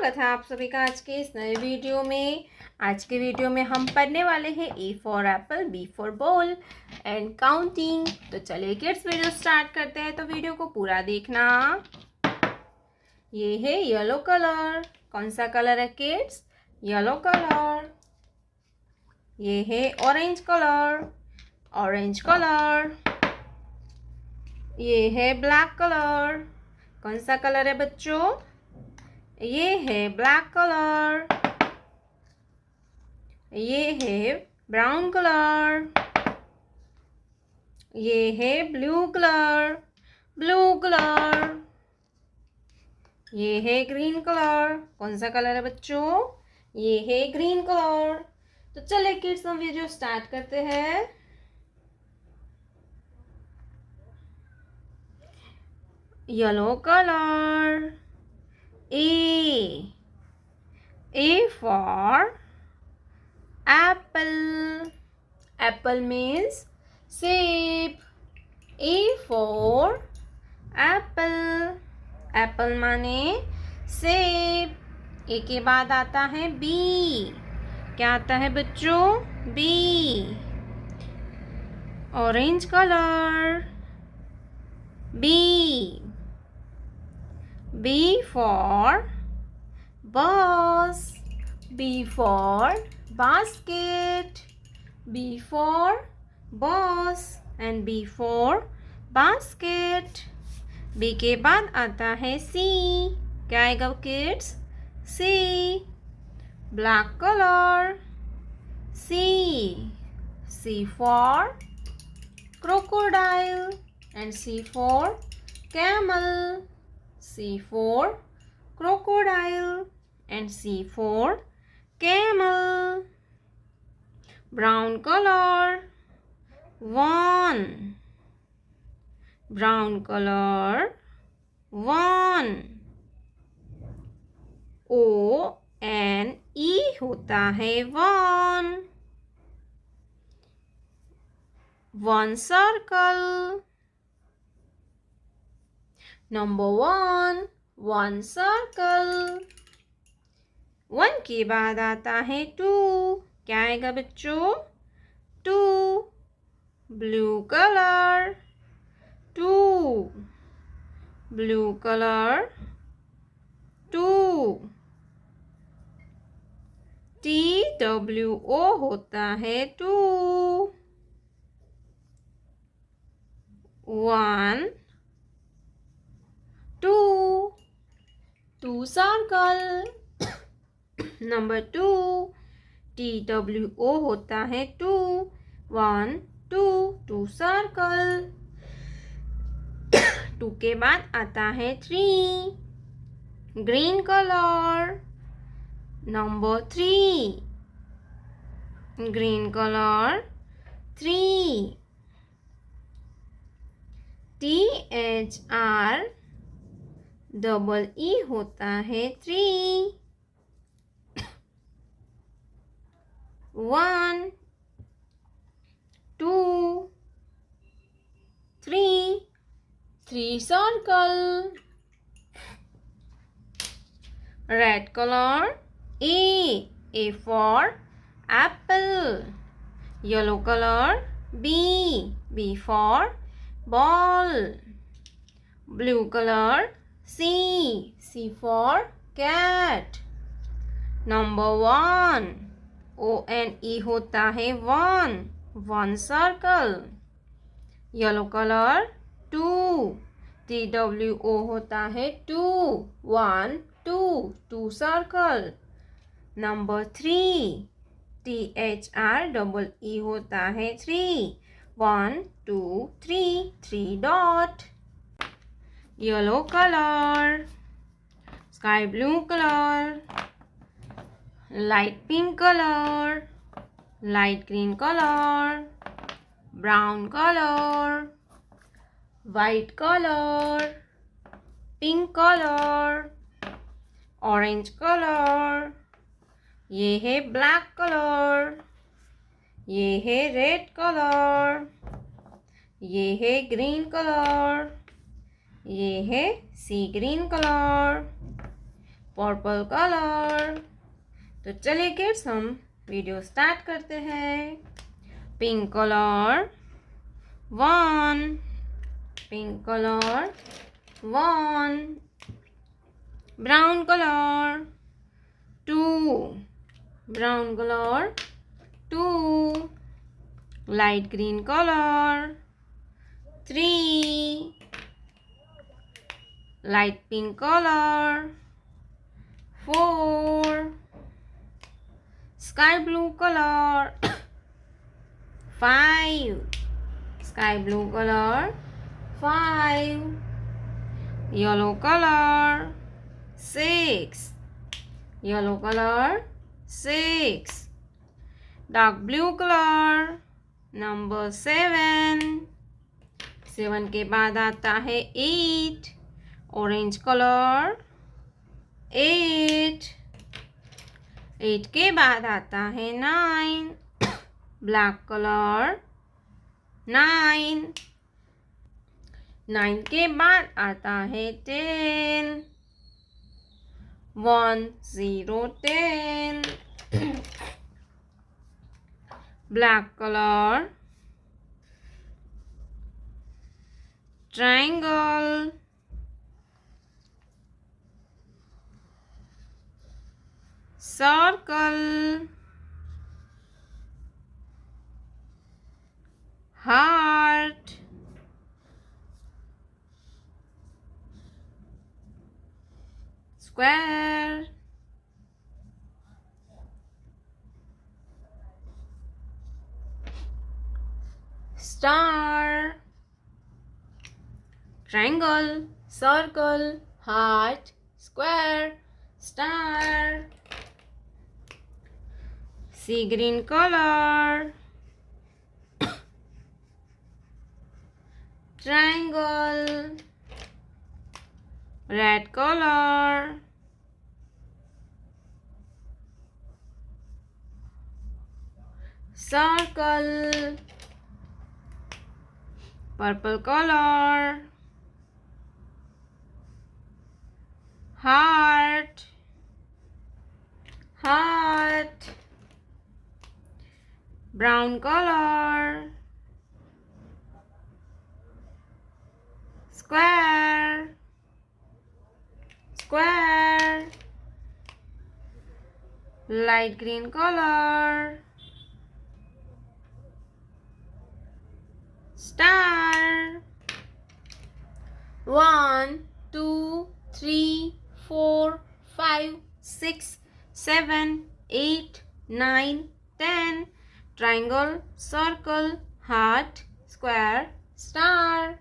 स्वागत है आप सभी का आज के इस नए वीडियो में। आज के वीडियो में हम पढ़ने वाले हैं A for apple, B for ball and counting. तो चलिए किड्स वीडियो स्टार्ट करते हैं। तो वीडियो को पूरा देखना। ये है येलो कलर। कौन सा कलर है किड्स? Yellow colour. ये है ऑरेंज कलर, ऑरेंज कलर। ये है ब्लैक कलर। कौन सा कलर है बच्चों? ये है ब्लैक कलर। ये है ब्राउन कलर। ये है ब्लू कलर, ब्लू कलर। ये है ग्रीन कलर। कौन सा कलर है बच्चों? ये है ग्रीन कलर। तो चलिए किड्स हम वीडियो स्टार्ट करते हैं। Yellow colour. A for apple. Apple means सेब. A for apple. Apple माने सेब. A के बाद आता है B. क्या आता है बच्चों? B. Orange colour. B. B for bus. B for basket. B for bus and B for basket. B के बाद आता है C. क्या आएगा kids? C. Black color. C. C for crocodile and C for camel. C for crocodile and C for camel. Brown color. One. Brown color. One. O-N-E होता है one. One circle. Number one. One circle. One के बाद आता है two. क्या आएगा बच्चों? Two. Blue colour. Two. Blue colour. Two. TWO होता है two. One. Two. Two circle. Number two. TWO होता है two. One, two. Two circle. Two के बाद आता है three. Green colour. Number three. Green colour. Three. THREE होता है three. One, two, three. Three circle. Red colour. A for apple. Yellow color. B for ball. Blue color. C for cat. Number one. O-N-E होता है one. One circle. Yellow color. two. TWO होता है two. One, two. Two circle. Number three. THREE होता है three. One, two, three. Three dot. Yellow color. Sky blue color. Light pink color. Light green color. Brown color. White color. Pink color. Orange color. ये है black colour. ये है red colour. ये है green colour. ये है सी green colour. Purple colour. तो चलिए किड्स हम वीडियो स्टार्ट करते हैं। Pink colour 1, pink colour 1, brown colour 2, brown colour 2, light green colour 3, light pink colour 4, sky blue colour 5, sky blue colour 5, yellow colour 6, yellow colour 6, dark blue colour number 7, 7 के बाद आता है 8, orange colour 8, 8 के बाद आता है 9, ब्लैक कलर 9, 9 के बाद आता है 10, 1 0 10, black colour triangle, circle, heart, square, star, triangle, circle, heart, square, star, see green colour, triangle, red colour, circle, purple colour, heart, heart, brown colour, square, square, light green colour, star, 1 2 3 4 5 6 7 8 9 10, triangle, circle, heart, square, star.